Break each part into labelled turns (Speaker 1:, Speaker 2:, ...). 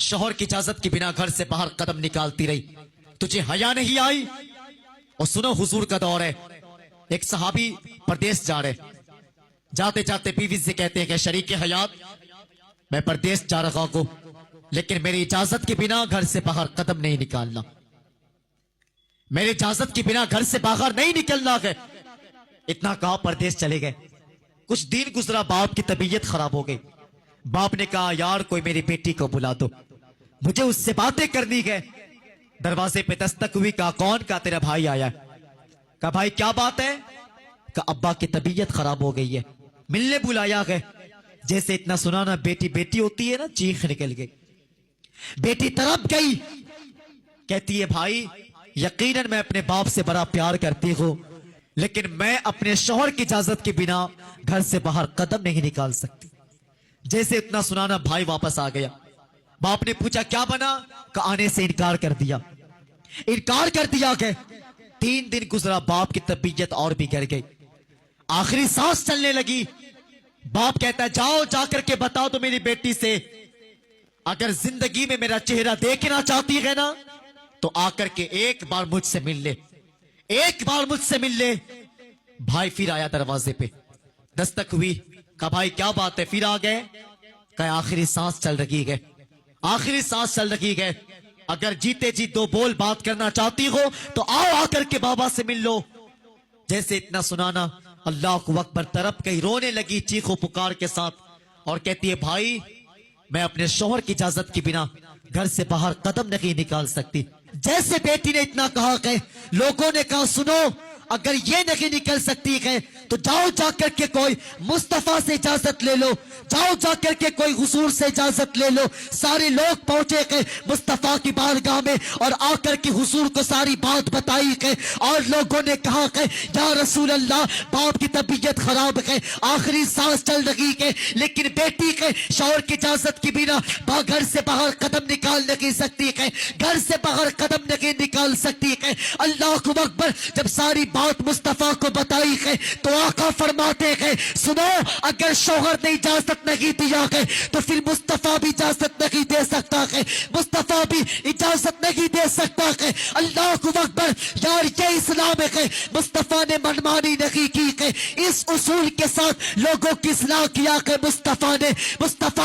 Speaker 1: शौहर की इजाजत के बिना घर से बाहर कदम निकालती रही, तुझे हया नहीं आई? और सुनो, हुजूर का दौर है, एक सहाबी परदेश जा रहे, जाते जाते बीवी से कहते हैं कि शरीके हयात, मैं परदेश जा रहा हूं, लेकिन मेरी इजाजत के बिना घर से बाहर कदम नहीं निकालना, मेरी इजाजत के बिना घर से बाहर नहीं निकलना है। इतना कहा, परदेश चले गए। कुछ दिन गुजरा, बाप की तबीयत खराब हो गई। बाप ने कहा, यार कोई मेरी बेटी को बुला दो, मुझे उससे बातें करनी है। दरवाजे पे दस्तक हुई, कहा कौन? का तेरा भाई आया। कहा भाई क्या बात है? कहा अब्बा की तबीयत खराब हो गई है, मिलने बुलाया है। जैसे इतना सुना ना, बेटी बेटी होती है ना, चीख निकल गई। बेटी तड़प गई, कहती है भाई यकीनन मैं अपने बाप से बड़ा प्यार करती हूं, लेकिन मैं अपने शौहर की इजाजत के बिना घर से बाहर कदम नहीं निकाल सकती। जैसे इतना सुनाना, भाई वापस आ गया। बाप ने पूछा क्या बना? का आने से इनकार कर दिया, इनकार कर दिया गया। 3 दिन गुजरा, बाप की तबीयत और बिगड़ गई, आखिरी सांस चलने लगी। बाप कहता है जाओ जाकर के बताओ तो मेरी बेटी से, अगर जिंदगी में मेरा चेहरा देखना चाहती है ना, तो आकर के एक बार मुझसे मिल ले, एक बार मुझसे मिल ले। भाई फिर आया, दरवाजे पे दस्तक हुई। कहा भाई क्या बात है? फिर आ गए। कहा आखिरी सांस चल रही है, आखिरी सांस चल रही है, अगर जीते जी 2 बोल बात करना चाहती हो तो आओ आकर के बाबा से मिल लो। जैसे इतना सुनाना, अल्लाह को अकबर, तड़प गई, रोने लगी चीखो पुकार के साथ, और कहती है भाई मैं अपने शौहर की इजाजत के बिना घर से बाहर कदम नहीं निकाल सकती। जैसे बेटी ने इतना कहा कि लोगों ने कहा सुनो, अगर ये नहीं निकल सकती है तो जाओ जाकर के कोई मुस्तफा से इजाजत ले लो, जाओ जाकर के कोई हुजूर से इजाजत ले लो। सारे लोग पहुंचे गए मुस्तफा की बारगाह में और आकर के हुजूर को सारी बात बताई गई, और लोगों ने कहा कि या रसूल अल्लाह, बाप की तबीयत खराब है, आखिरी सांस चल रही है, लेकिन बेटी के शौहर की इजाजत के बिना घर से बाहर कदम निकाल नहीं सकती है, घर से बाहर कदम नहीं निकाल सकती है। अल्लाह को अकबर, जब सारी बात मुस्तफा को बताई है तो आका फरमाते हैं सुनो, अगर शौहर ने इजाजत नहीं दिया है तो फिर मुस्तफा भी इजाजत नहीं दे सकता है, मुस्तफा भी इजाजत नहीं दे सकता है। अल्लाह को अकबर, यार ये इस्लाम है, मुस्तफा ने मनमानी नहीं की है, इस उसूल के साथ लोगों की इस्लाह किया है मुस्तफा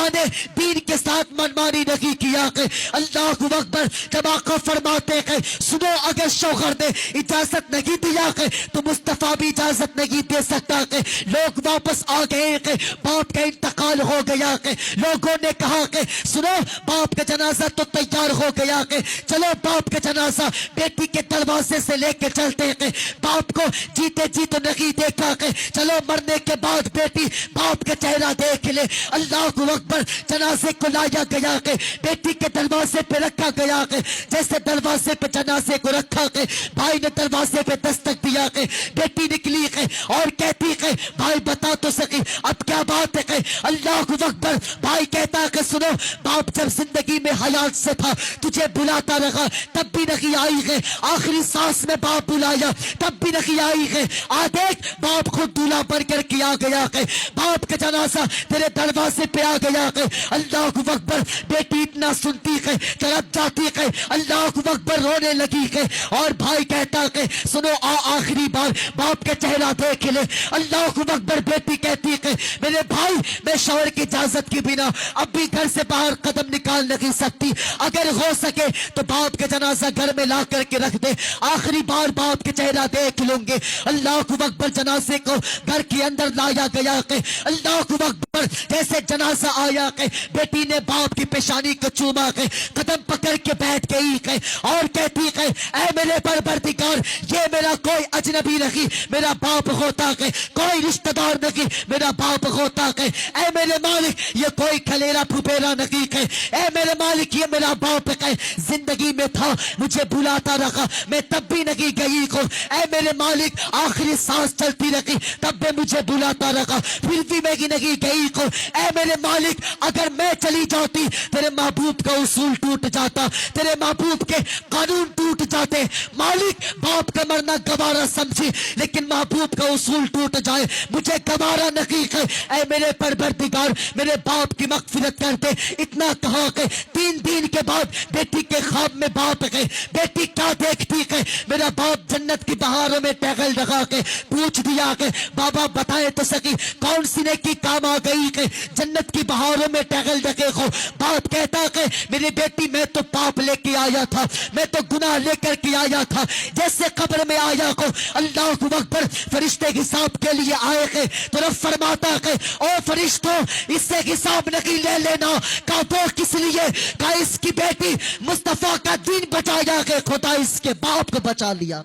Speaker 1: ने दीन के साथ मनमानी नहीं किया है। अल्लाह को अकबर, जब आका फरमाते हैं सुनो, अगर शौहर ने इजाजत नहीं दिया है तो मुस्तफा भी इजाजत नहीं दे सकता है। लोग वापस आ गए हैं, बाप का इंतकाल हो गया है, लोगों ने कहा कि सुनो बाप का जनाजा तो तैयार हो गया है, चलो बाप का जनाजा बेटी के दरवाजे से लेके चलते हैं। बाप को जीते जी तो नहीं देखा है, चलो मरने के बाद बेटी बाप का चेहरा देख ले। अल्लाह को अकबर, जनाजे को लाया गया है, बेटी के दरवाजे पे रखा गया है। जैसे दरवाजे पे जनाजे को रखा है, भाई ने दरवाजे पे दस्तक दिया है, बेटी निकली है और कहती है भाई बता तो सके अब क्या बात है? अल्लाह को अकबर, भाई कहता है कि सुनो, बाप जब जिंदगी में हयात से था तुझे बुलाता रहा तब भी नहीं आई है, आखिरी सांस में बाप बुलाया तब भी नहीं आई है, आ देख बाप खुद दूल्हा बनकर के आ गया है, बाप का जनाजा तेरे दरवाजे पे आ गया है। अल्लाह को अकबर, बेटी इतना सुनती है, तड़प जाती है, अल्लाह को अकबर रोने लगी है, और भाई कहता है सुनो आखिरी बार बाप का चेहरा देख ले। अल्लाह को अकबर, बेटी कहती है मेरे भाई मैं शौहर की इजाजत के बिना अब भी घर से बाहर कदम निकाल नहीं सकती, अगर हो सके तो बाप का जनाजा घर में ला करके रख दे, आखिरी बार बाप के चेहरा देख लूंगे। अल्लाह को अकबर, जनाजे को घर के अंदर लाया गया है। अल्लाह को अकबर, जैसे जनाजा आया है, बेटी ने बाप की पेशानी को चूमा है, कदम पकड़ के बैठ गई है और कहती है ऐ मेरे परवरदिगार, ये मेरा कोई अजनबी नहीं मेरा बाप होता है, कोई रिश्तेदार नहीं मेरा बाप होता है, ऐ मेरे मालिक ये कोई खलेरा फुफेरा नहीं है, ऐ मेरे मालिक ये मेरा बाप है, जिंदगी में था मुझे बुलाता रखा मैं तब भी नहीं गई को, ऐ मेरे मालिक आखिरी सांस चलती रही तब भी मुझे बुलाता रखा फिर भी मैं नहीं गई को, ऐ मेरे मालिक अगर मैं चली जाती तेरे महबूब का उसूल टूट जाता, तेरे महबूब के कानून टूट जाते। मालिक बाप का मरना गवारा समझी, लेकिन महबूब का उसूल टूट जाए मुझे गवारा नहीं है, ऐ मेरे परवरदिगार मेरे बाप की मगफिरत कर दे। इतना कहा कि 3 दिन بعد بیٹی کے خواب میں باپ گئے، بیٹی کیا دیکھتی کہ میرا باپ جنت کی بہاروں میں ٹہل لگا کے پوچھ دیا کہ بابا بتائے تو سکی کون سی نیکی کام آ گئی کہ جنت کی بہاروں میں ٹہل لگے ہو؟ باپ کہتا کہ میری بیٹی میں تو پاپ لے کے آیا تھا، میں تو گناہ لے کر کے آیا تھا، جیسے قبر میں آیا کو اللہ اکبر فرشتے حساب کے لیے آئے کہ تو رب فرماتا کہ او فرشتوں اس سے حساب نہیں لے لینا، کہا وہ کس لیے؟ کہا اس کی بیٹی مصطفیٰ کا دین بچایا کہ خدا اس کے باپ کو بچا لیا۔